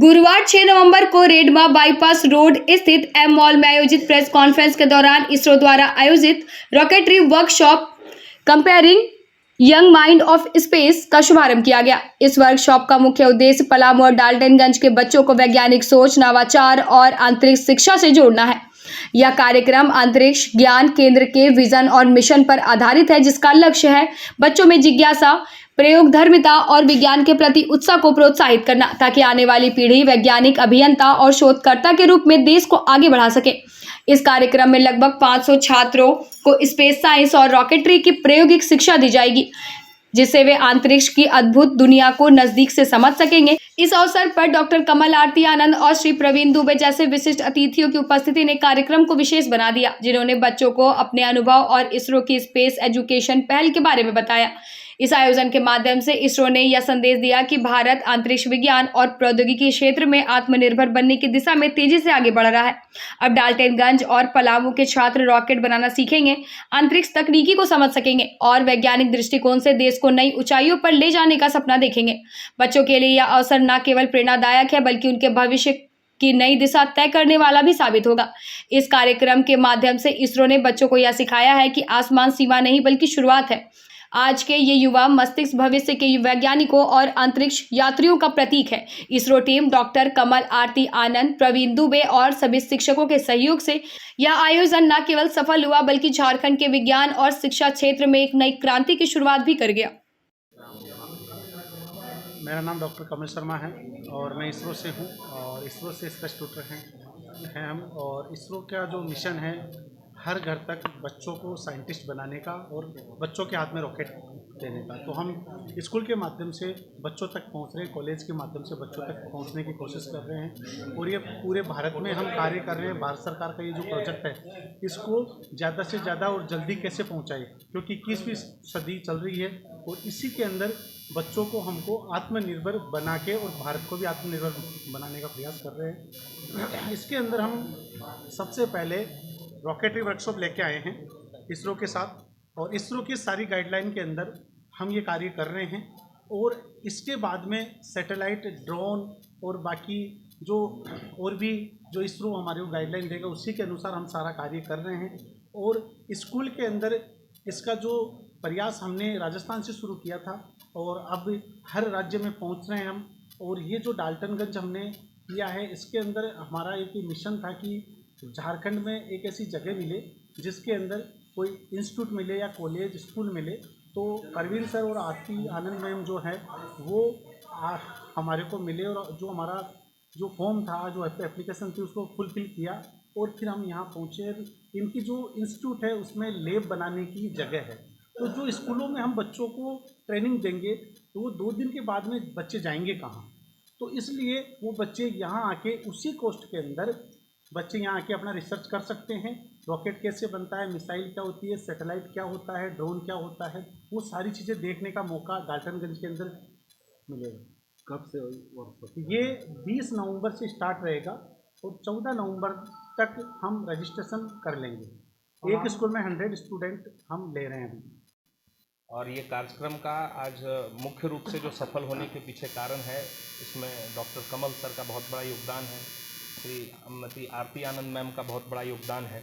गुरुवार 6 नवंबर को रेडमा bypass road स्थित एम मॉल में आयोजित प्रेस कॉन्फ्रेंस के दौरान इसरो द्वारा आयोजित rocketry workshop comparing young mind of space का शुभारंभ किया गया। इस वर्कशॉप का मुख्य उद्देश्य पलामू और डाल्टनगंज के बच्चों को वैज्ञानिक सोच, नवाचार और अंतरिक्ष शिक्षा से जोड़ना है। यह कार्यक्रम अंतरिक्ष ज्ञान केंद्र के विजन और मिशन पर आधारित है, जिसका लक्ष्य है बच्चों में जिज्ञासा, प्रयोगधर्मिता और विज्ञान के प्रति उत्साह को प्रोत्साहित करना, ताकि आने वाली पीढ़ी वैज्ञानिक, अभियंता और शोधकर्ता के रूप में देश को आगे बढ़ा सके। इस कार्यक्रम में लगभग 500 छात्रों को स्पेस साइंस और रॉकेटरी की प्रायोगिक शिक्षा दी जाएगी, जिससे वे अंतरिक्ष की अद्भुत दुनिया को नजदीक से समझ सकेंगे। इस अवसर पर डॉक्टर कमल आरती आनंद और श्री प्रवीण दुबे जैसे विशिष्ट अतिथियों की उपस्थिति ने कार्यक्रम को विशेष बना दिया, जिन्होंने बच्चों को अपने अनुभव और इसरो की स्पेस एजुकेशन पहल के बारे में बताया। इस आयोजन के माध्यम से इसरो ने यह संदेश दिया कि भारत अंतरिक्ष विज्ञान और प्रौद्योगिकी क्षेत्र में आत्मनिर्भर बनने की दिशा में तेजी से आगे बढ़ रहा है। अब डाल्टनगंज और पलामू के छात्र रॉकेट बनाना सीखेंगे, अंतरिक्ष तकनीकी को समझ सकेंगे और वैज्ञानिक दृष्टिकोण से देश को नई ऊंचाइयों पर ले जाने का सपना देखेंगे। बच्चों के लिए यह अवसर न केवल प्रेरणादायक है, बल्कि उनके भविष्य की नई दिशा तय करने वाला भी साबित होगा। इस कार्यक्रम के माध्यम से इसरो ने बच्चों को यह सिखाया है कि आसमान सीमा नहीं, बल्कि शुरुआत है। आज के ये युवा मस्तिष्क भविष्य के वैज्ञानिकों और अंतरिक्ष यात्रियों का प्रतीक है। इसरो टीम डॉक्टर कमल आरती आनंद, प्रवीण दुबे और सभी शिक्षकों के सहयोग से यह आयोजन न केवल सफल हुआ, बल्कि झारखंड के विज्ञान और शिक्षा क्षेत्र में एक नई क्रांति की शुरुआत भी कर गया। मेरा नाम डॉक्टर कमल शर्मा है और मैं इसरो से हूँ और इसरो से स्पेस ट्यूटर हैं हम। और इसरो का जो मिशन है, हर घर तक बच्चों को साइंटिस्ट बनाने का और बच्चों के हाथ में रॉकेट देने का। तो हम स्कूल के माध्यम से बच्चों तक पहुंच रहे हैं, कॉलेज के माध्यम से बच्चों तक पहुंचने की कोशिश कर रहे हैं और ये पूरे भारत में हम कार्य कर रहे हैं। भारत सरकार का ये जो प्रोजेक्ट है, इसको ज़्यादा से ज़्यादा और जल्दी कैसे पहुँचाए, क्योंकि 21वीं सदी चल रही है और इसी के अंदर बच्चों को हमको आत्मनिर्भर बना के और भारत को भी आत्मनिर्भर बनाने का प्रयास कर रहे हैं। इसके अंदर हम सबसे पहले रॉकेटरी वर्कशॉप लेके आए हैं इसरो के साथ, और इसरो की सारी गाइडलाइन के अंदर हम ये कार्य कर रहे हैं। और इसके बाद में सैटेलाइट, ड्रोन और बाकी जो और भी जो इसरो हमारे को गाइडलाइन देगा, उसी के अनुसार हम सारा कार्य कर रहे हैं। और स्कूल के अंदर इसका जो प्रयास हमने राजस्थान से शुरू किया था और अब हर राज्य में पहुंच रहे हैं हम। और ये जो डाल्टनगंज हमने किया है, इसके अंदर हमारा एक मिशन था कि झारखंड में एक ऐसी जगह मिले जिसके अंदर कोई इंस्टीट्यूट मिले या कॉलेज, स्कूल मिले। तो प्रवीण सर और आरती आनंद मैम जो है वो हमारे को मिले और जो हमारा जो फॉर्म था, जो एप्लीकेशन थी, उसको फुलफिल किया और फिर हम यहाँ पहुँचे। इनकी जो इंस्टीट्यूट है उसमें लैब बनाने की जगह है। तो जो स्कूलों में हम बच्चों को ट्रेनिंग देंगे तो वो 2 दिन के बाद में बच्चे जाएंगे कहाँ? तो इसलिए वो बच्चे यहाँ आके उसी कोस्ट के अंदर बच्चे यहाँ आके अपना रिसर्च कर सकते हैं। रॉकेट कैसे बनता है, मिसाइल क्या होती है, सैटेलाइट क्या होता है, ड्रोन क्या होता है, वो सारी चीज़ें देखने का मौका डाल्टनगंज के अंदर मिलेगा। कब से वर्कशॉप? ये 20 नवंबर से स्टार्ट रहेगा और 14 नवंबर तक हम रजिस्ट्रेशन कर लेंगे। एक स्कूल में 100 स्टूडेंट हम ले रहे हैं अभी। और ये कार्यक्रम का आज मुख्य रूप से जो सफल होने के पीछे कारण है, इसमें डॉक्टर कमल सर का बहुत बड़ा योगदान है, श्रीमती आरती आनंद मैम का बहुत बड़ा योगदान है।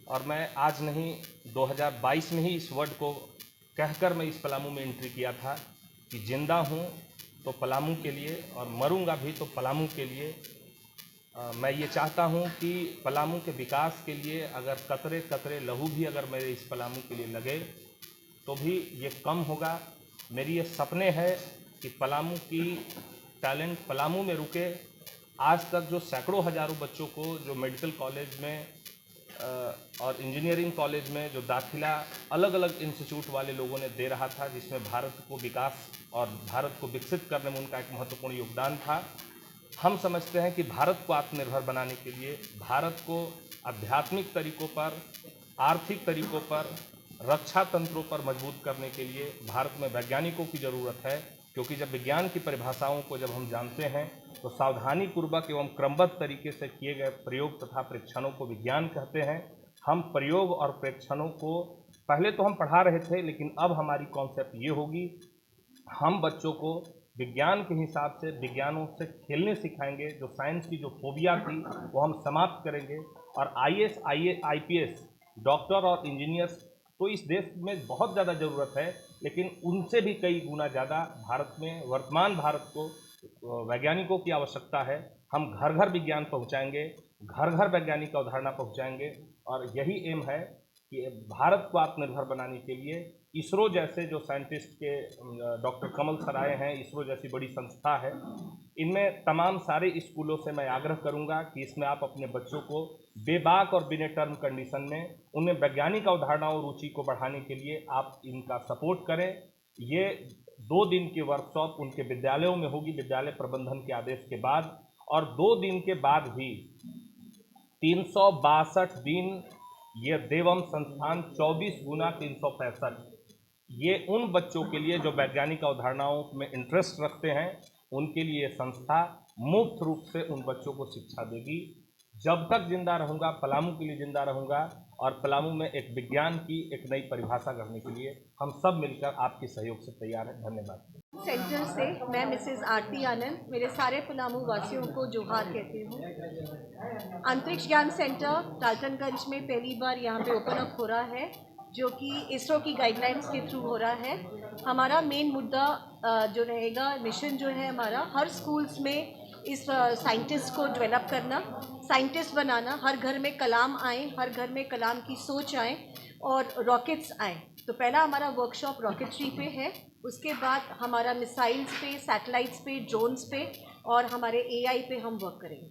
और मैं आज नहीं, 2022 में ही इस वर्ड को कहकर मैं इस पलामू में एंट्री किया था कि जिंदा हूँ तो पलामू के लिए और मरूंगा भी तो पलामू के लिए। मैं ये चाहता हूँ कि पलामू के विकास के लिए अगर कतरे कतरे लहू भी अगर मेरे इस पलामू के लिए लगे तो भी ये कम होगा। मेरी ये सपने है कि पलामू की टैलेंट पलामू में रुके। आज तक जो सैकड़ों हज़ारों बच्चों को जो मेडिकल कॉलेज में और इंजीनियरिंग कॉलेज में जो दाखिला अलग अलग इंस्टीट्यूट वाले लोगों ने दे रहा था, जिसमें भारत को विकास और भारत को विकसित करने में उनका एक महत्वपूर्ण योगदान था। हम समझते हैं कि भारत को आत्मनिर्भर बनाने के लिए, भारत को आध्यात्मिक तरीक़ों पर, आर्थिक तरीक़ों पर, रक्षा तंत्रों पर मजबूत करने के लिए भारत में वैज्ञानिकों की ज़रूरत है। क्योंकि जब विज्ञान की परिभाषाओं को जब हम जानते हैं तो सावधानीपूर्वक एवं क्रमबद्ध तरीके से किए गए प्रयोग तथा परीक्षणों को विज्ञान कहते हैं। हम प्रयोग और परीक्षणों को पहले तो हम पढ़ा रहे थे, लेकिन अब हमारी कॉन्सेप्ट ये होगी, हम बच्चों को विज्ञान के हिसाब से विज्ञानों से खेलने सिखाएंगे, जो साइंस की जो फोबिया थी वो हम समाप्त करेंगे। और IAS, IPS डॉक्टर और इंजीनियर्स तो इस देश में बहुत ज़्यादा ज़रूरत है, लेकिन उनसे भी कई गुना ज़्यादा भारत में, वर्तमान भारत को वैज्ञानिकों की आवश्यकता है। हम घर घर विज्ञान पहुंचाएंगे, घर घर वैज्ञानिक अवधारणा पहुंचाएंगे, और यही एम है कि भारत को आत्मनिर्भर बनाने के लिए इसरो जैसे जो साइंटिस्ट के डॉक्टर कमल सर आए हैं, इसरो जैसी बड़ी संस्था है, इनमें तमाम सारे स्कूलों से मैं आग्रह करूंगा कि इसमें आप अपने बच्चों को बेबाक और बिना टर्म कंडीशन में उनमें वैज्ञानिक अवधारणाओं और रुचि को बढ़ाने के लिए आप इनका सपोर्ट करें। ये 2 दिन की वर्कशॉप उनके विद्यालयों में होगी, विद्यालय प्रबंधन के आदेश के बाद, और 2 दिन के बाद भी 362 दिन ये देवम संस्थान 24 गुना 365, ये उन बच्चों के लिए जो वैज्ञानिक अवधारणाओं में इंटरेस्ट रखते हैं, उनके लिए संस्था मुफ्त रूप से उन बच्चों को शिक्षा देगी। जब तक जिंदा रहूँगा, पलामू के लिए जिंदा रहूँगा, और पलामू में एक विज्ञान की एक नई परिभाषा करने के लिए हम सब मिलकर आपके सहयोग से तैयार हैं। धन्यवाद। सेंटर से मैं मिसेस आरती आनंद मेरे सारे पलामू वासियों को जोहार कहती हूँ। अंतरिक्ष ज्ञान सेंटर डाल्टनगंज में पहली बार यहाँ पे ओपन अप हो रहा है, जो कि इसरो की गाइडलाइंस के थ्रू हो रहा है। हमारा मेन मुद्दा जो रहेगा, मिशन जो है हमारा, हर स्कूल्स में इस साइंटिस्ट को डेवलप करना, साइंटिस्ट बनाना, हर घर में कलाम आए, हर घर में कलाम की सोच आए और रॉकेट्स आए। तो पहला हमारा वर्कशॉप रॉकेट्री पे है, उसके बाद हमारा मिसाइल्स पे, सैटेलाइट्स पे, ड्रोन्स पे और हमारे AI पे हम वर्क करेंगे।